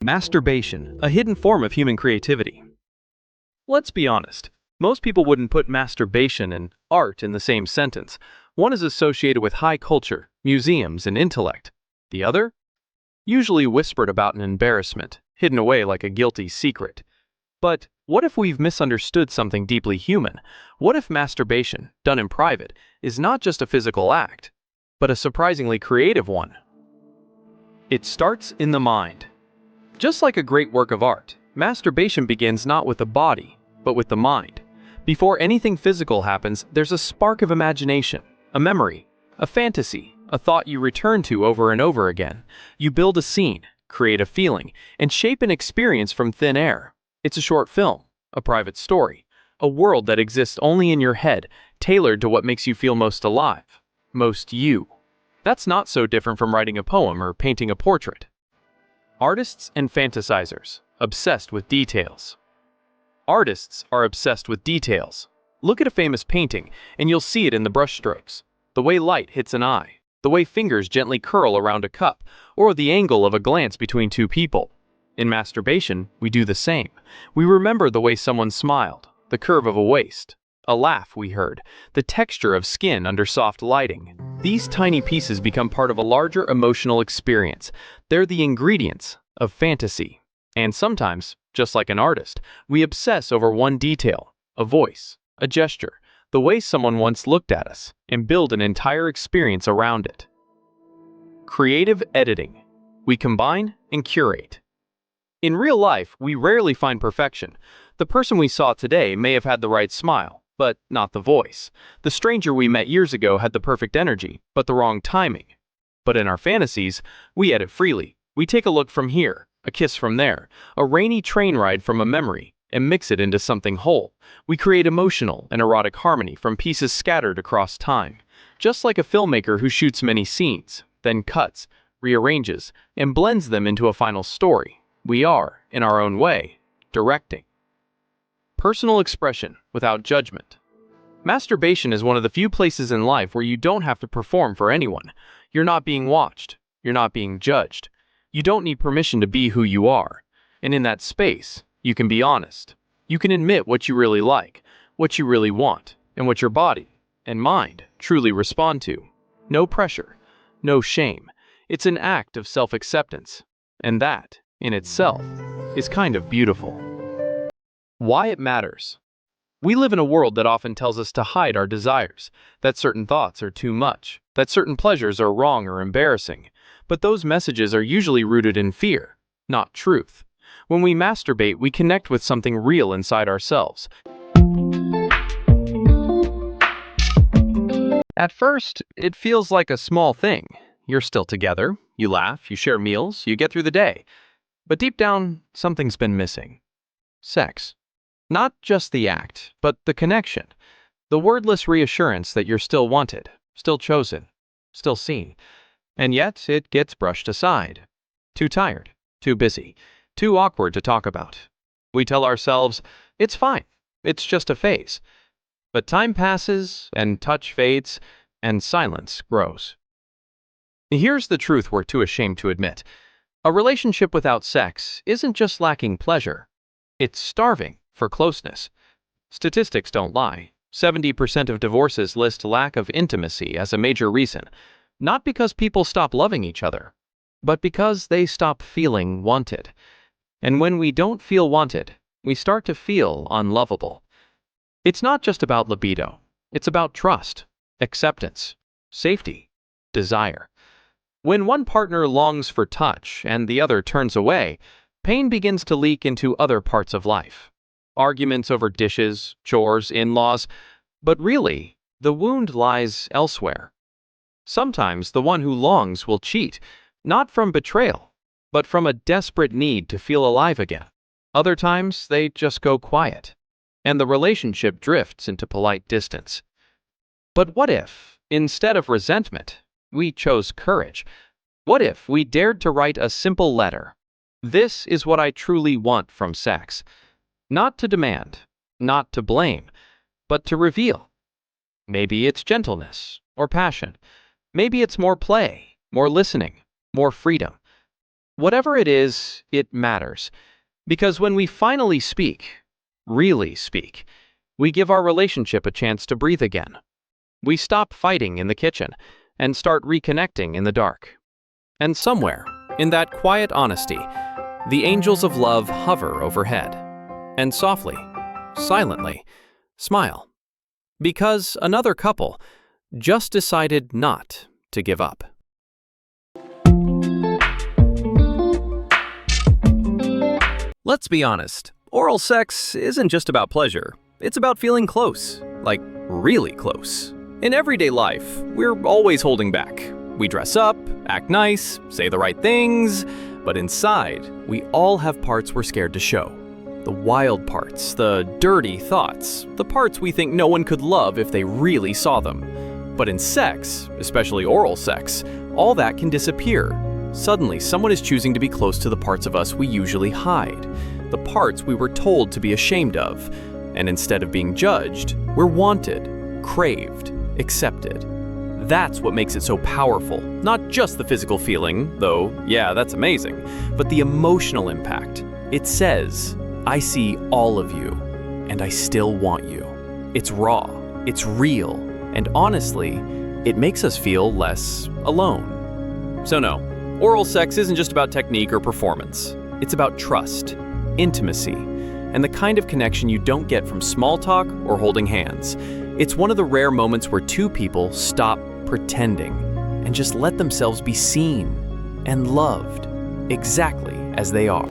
Masturbation, a hidden form of human creativity. Let's be honest, most people wouldn't put masturbation and art in the same sentence. One is associated with high culture, museums, and intellect. The other? Usually whispered about in embarrassment, hidden away like a guilty secret. But what if we've misunderstood something deeply human? What if masturbation, done in private, is not just a physical act, but a surprisingly creative one? It starts in the mind. Just like a great work of art, masturbation begins not with the body, but with the mind. Before anything physical happens, there's a spark of imagination, a memory, a fantasy, a thought you return to over and over again. You build a scene, create a feeling, and shape an experience from thin air. It's a short film, a private story, a world that exists only in your head, tailored to what makes you feel most alive, most you. That's not so different from writing a poem or painting a portrait. Artists and fantasizers, obsessed with details. Artists are obsessed with details. Look at a famous painting, and you'll see it in the brushstrokes. The way light hits an eye, the way fingers gently curl around a cup, or the angle of a glance between two people. In masturbation, we do the same. We remember the way someone smiled, the curve of a waist, a laugh we heard, the texture of skin under soft lighting. These tiny pieces become part of a larger emotional experience. They're the ingredients of fantasy. And sometimes, just like an artist, we obsess over one detail, a voice, a gesture, the way someone once looked at us, and build an entire experience around it. Creative editing. We combine and curate. In real life, we rarely find perfection. The person we saw today may have had the right smile, but not the voice. The stranger we met years ago had the perfect energy, but the wrong timing. But in our fantasies, we edit freely. We take a look from here, a kiss from there, a rainy train ride from a memory, and mix it into something whole. We create emotional and erotic harmony from pieces scattered across time. Just like a filmmaker who shoots many scenes, then cuts, rearranges, and blends them into a final story, we are, in our own way, directing. Personal expression without judgment. Masturbation is one of the few places in life where you don't have to perform for anyone. You're not being watched. You're not being judged. You don't need permission to be who you are. And in that space, you can be honest. You can admit what you really like, what you really want, and what your body and mind truly respond to. No pressure, no shame. It's an act of self-acceptance. And that, in itself, is kind of beautiful. Why it matters. We live in a world that often tells us to hide our desires, that certain thoughts are too much, that certain pleasures are wrong or embarrassing. But those messages are usually rooted in fear, not truth. When we masturbate, we connect with something real inside ourselves. At first, it feels like a small thing. You're still together, you laugh, you share meals, you get through the day. But deep down, something's been missing. Sex. Not just the act, but the connection. The wordless reassurance that you're still wanted, still chosen, still seen. And yet, it gets brushed aside. Too tired, too busy, too awkward to talk about. We tell ourselves, it's fine, it's just a phase. But time passes, and touch fades, and silence grows. Here's the truth we're too ashamed to admit. A relationship without sex isn't just lacking pleasure. It's starving for closeness. Statistics don't lie. 70% of divorces list lack of intimacy as a major reason. Not because people stop loving each other, but because they stop feeling wanted. And when we don't feel wanted, we start to feel unlovable. It's not just about libido. It's about trust, acceptance, safety, desire. When one partner longs for touch and the other turns away, pain begins to leak into other parts of life. Arguments over dishes, chores, in-laws, but really, the wound lies elsewhere. Sometimes the one who longs will cheat, not from betrayal, but from a desperate need to feel alive again. Other times, they just go quiet, and the relationship drifts into polite distance. But what if, instead of resentment, we chose courage? What if we dared to write a simple letter? This is what I truly want from sex. Not to demand, not to blame, but to reveal. Maybe it's gentleness or passion. Maybe it's more play, more listening, more freedom. Whatever it is, it matters. Because when we finally speak, really speak, we give our relationship a chance to breathe again. We stop fighting in the kitchen and start reconnecting in the dark. And somewhere, in that quiet honesty, the angels of love hover overhead and softly, silently, smile. Because another couple just decided not to give up. Let's be honest, oral sex isn't just about pleasure. It's about feeling close, like really close. In everyday life, we're always holding back. We dress up, act nice, say the right things, but inside, we all have parts we're scared to show. The wild parts, the dirty thoughts, the parts we think no one could love if they really saw them. But in sex, especially oral sex, all that can disappear. Suddenly, someone is choosing to be close to the parts of us we usually hide, the parts we were told to be ashamed of. And instead of being judged, we're wanted, craved, accepted. That's what makes it so powerful. Not just the physical feeling, though, yeah, that's amazing, but the emotional impact. It says, I see all of you, and I still want you. It's raw, it's real, and honestly, it makes us feel less alone. So no, oral sex isn't just about technique or performance. It's about trust, intimacy, and the kind of connection you don't get from small talk or holding hands. It's one of the rare moments where two people stop pretending and just let themselves be seen and loved exactly as they are.